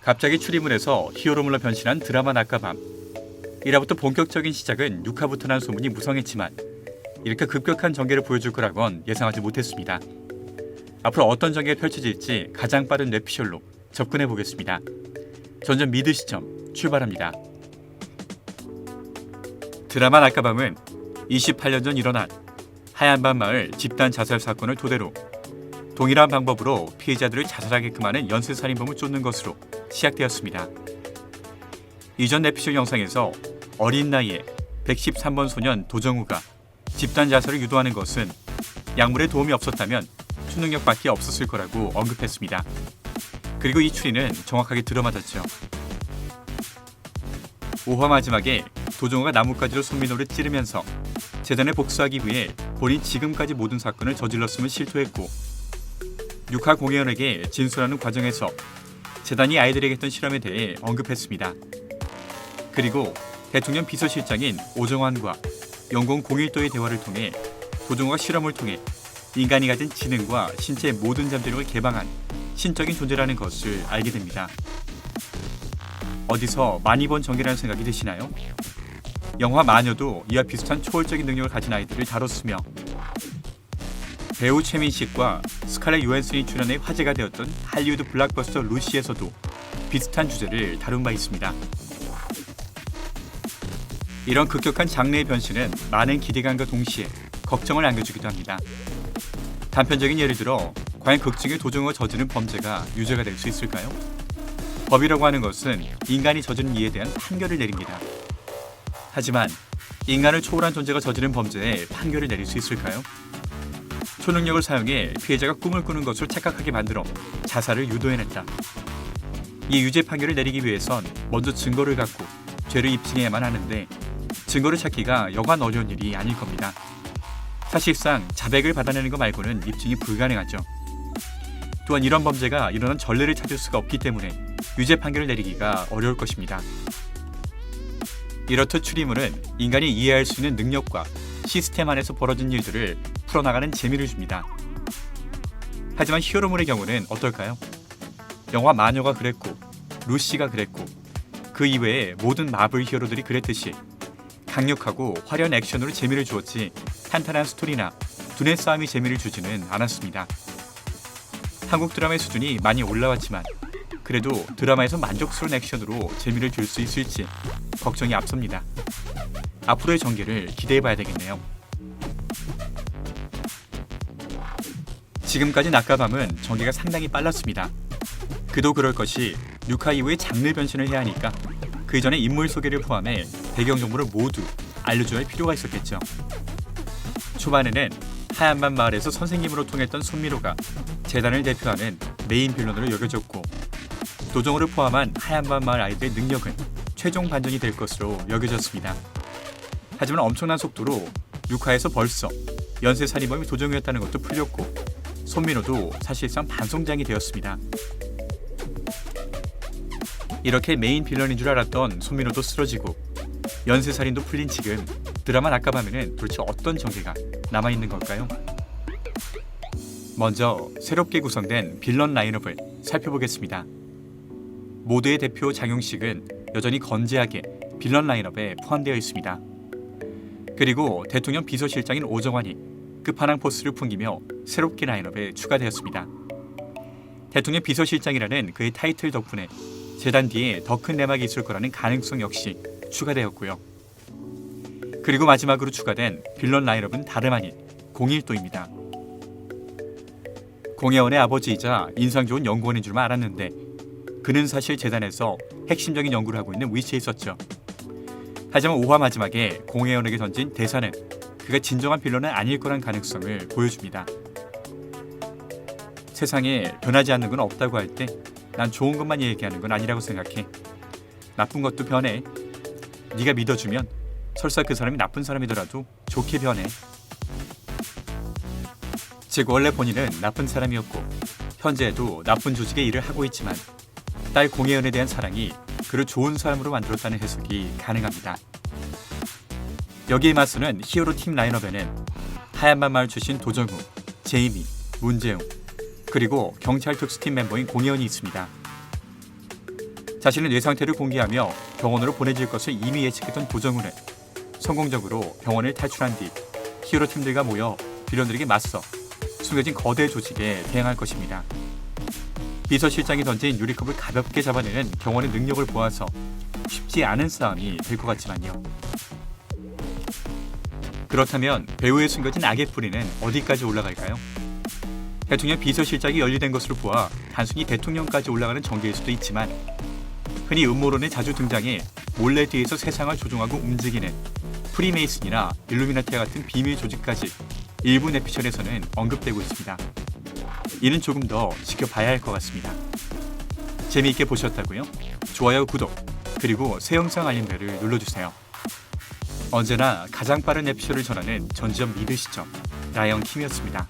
갑자기 추리물에서 히어로물로 변신한 드라마 낮과 밤. 1화부터 본격적인 시작은 6화부터 난 소문이 무성했지만 이렇게 급격한 전개를 보여줄 거라곤 예상하지 못했습니다. 앞으로 어떤 전개가 펼쳐질지 가장 빠른 뇌피셜로 접근해 보겠습니다. 전전 믿으시점 출발합니다. 드라마 낮과 밤은 28년 전 일어난 하얀밤 마을 집단 자살 사건을 토대로 동일한 방법으로 피해자들을 자살하게끔 하는 연쇄살인범을 쫓는 것으로 시작되었습니다. 이전 뇌피셜 영상에서 어린 나이에 113번 소년 도정우가 집단 자살을 유도하는 것은 약물의 도움이 없었다면 초능력밖에 없었을 거라고 언급했습니다. 그리고 이 추리는 정확하게 들어맞았죠. 5화 마지막에 도정우가 나뭇가지로 손민호를 찌르면서 재단에 복수하기 위해 본인 지금까지 모든 사건을 저질렀음을 실토했고 6화 공혜연에게 진술하는 과정에서 재단이 아이들에게 했던 실험에 대해 언급했습니다. 그리고 대통령 비서실장인 오정환과 영공 01도의 대화를 통해 도정우가 실험을 통해 인간이 가진 지능과 신체의 모든 잠재력을 개방한 신적인 존재라는 것을 알게 됩니다. 어디서 많이 본 전개라는 생각이 드시나요? 영화 마녀도 이와 비슷한 초월적인 능력을 가진 아이들을 다뤘으며 배우 최민식과 스칼렛 요한슨이 출연해 화제가 되었던 할리우드 블록버스터 루시에서도 비슷한 주제를 다룬 바 있습니다. 이런 급격한 장르의 변신은 많은 기대감과 동시에 걱정을 안겨주기도 합니다. 단편적인 예를 들어 과연 극 중에 도정우가 저지른 범죄가 유죄가 될 수 있을까요? 법이라고 하는 것은 인간이 저지른 일에 대한 판결을 내립니다. 하지만 인간을 초월한 존재가 저지른 범죄에 판결을 내릴 수 있을까요? 초능력을 사용해 피해자가 꿈을 꾸는 것으로 착각하게 만들어 자살을 유도해냈다. 이 유죄 판결을 내리기 위해선 먼저 증거를 갖고 죄를 입증해야만 하는데 증거를 찾기가 여간 어려운 일이 아닐 겁니다. 사실상 자백을 받아내는 것 말고는 입증이 불가능하죠. 또한 이런 범죄가 일어난 전례를 찾을 수가 없기 때문에 유죄 판결을 내리기가 어려울 것입니다. 이렇듯 추리물은 인간이 이해할 수 있는 능력과 시스템 안에서 벌어진 일들을 풀어나가는 재미를 줍니다. 하지만 히어로물의 경우는 어떨까요? 영화 마녀가 그랬고 루시가 그랬고 그 이외의 모든 마블 히어로들이 그랬듯이 강력하고 화려한 액션으로 재미를 주었지 탄탄한 스토리나 두뇌 싸움이 재미를 주지는 않았습니다. 한국 드라마의 수준이 많이 올라왔지만 그래도 드라마에서 만족스러운 액션으로 재미를 줄 수 있을지 걱정이 앞섭니다. 앞으로의 전개를 기대해봐야 되겠네요. 지금까지 낮과 밤은 전개가 상당히 빨랐습니다. 그도 그럴 것이 6화 이후에 장르 변신을 해야 하니까 그 이전의 인물 소개를 포함해 배경 정보를 모두 알려줘야 할 필요가 있었겠죠. 초반에는 하얀밤 마을에서 선생님으로 통했던 손미로가 재단을 대표하는 메인 빌런으로 여겨졌고 도정우를 포함한 하얀밤 마을 아이들의 능력은 최종 반전이 될 것으로 여겨졌습니다. 하지만 엄청난 속도로 6화에서 벌써 연쇄살인범이 도정우였다는 것도 풀렸고 손민호도 사실상 반송장이 되었습니다. 이렇게 메인 빌런인 줄 알았던 손민호도 쓰러지고 연쇄살인도 풀린 지금 드라마 낮과 밤에는 도대체 어떤 전개가 남아있는 걸까요? 먼저 새롭게 구성된 빌런 라인업을 살펴보겠습니다. 모두의 대표 장용식은 여전히 건재하게 빌런 라인업에 포함되어 있습니다. 그리고 대통령 비서실장인 오정환이 끝판왕 포스를 풍기며 새롭게 라인업에 추가되었습니다. 대통령 비서실장이라는 그의 타이틀 덕분에 재단 뒤에 더 큰 내막이 있을 거라는 가능성 역시 추가되었고요. 그리고 마지막으로 추가된 빌런 라인업은 다름 아닌 01도입니다. 공혜원의 아버지이자 인상 좋은 연구원인 줄만 알았는데 그는 사실 재단에서 핵심적인 연구를 하고 있는 위치에 있었죠. 하지만 5화 마지막에 공혜원에게 던진 대사는 그가 진정한 빌런은 아닐 거란 가능성을 보여줍니다. 세상에 변하지 않는 건 없다고 할 때 난 좋은 것만 얘기하는 건 아니라고 생각해. 나쁜 것도 변해. 네가 믿어주면 설사 그 사람이 나쁜 사람이더라도 좋게 변해. 즉 원래 본인은 나쁜 사람이었고 현재에도 나쁜 조직의 일을 하고 있지만 딸 공혜연에 대한 사랑이 그를 좋은 사람으로 만들었다는 해석이 가능합니다. 여기에 맞서는 히어로 팀 라인업에는 하얀밤 마을 출신 도정우, 제이미, 문재웅, 그리고 경찰 특수팀 멤버인 공혜연이 있습니다. 자신의 뇌 상태를 공개하며 병원으로 보내질 것을 이미 예측했던 도정우는 성공적으로 병원을 탈출한 뒤 히어로 팀들과 모여 빌런들에게 맞서 숨겨진 거대 조직에 대항할 것입니다. 비서실장이 던진 유리컵을 가볍게 잡아내는 경원의 능력을 보아서 쉽지 않은 싸움이 될 것 같지만요. 그렇다면 배우의 숨겨진 악의 뿌리는 어디까지 올라갈까요? 대통령 비서실장이 연루된 것으로 보아 단순히 대통령까지 올라가는 전개일 수도 있지만 흔히 음모론에 자주 등장해 몰래 뒤에서 세상을 조종하고 움직이는 프리메이슨이나 일루미나티와 같은 비밀 조직까지 일부 내피셜에서는 언급되고 있습니다. 이는 조금 더 지켜봐야 할 것 같습니다. 재미있게 보셨다고요? 좋아요, 구독, 그리고 새 영상 알림벨을 눌러주세요. 언제나 가장 빠른 내피셜을 전하는 전지현 미드 시점 라이언 킴이었습니다.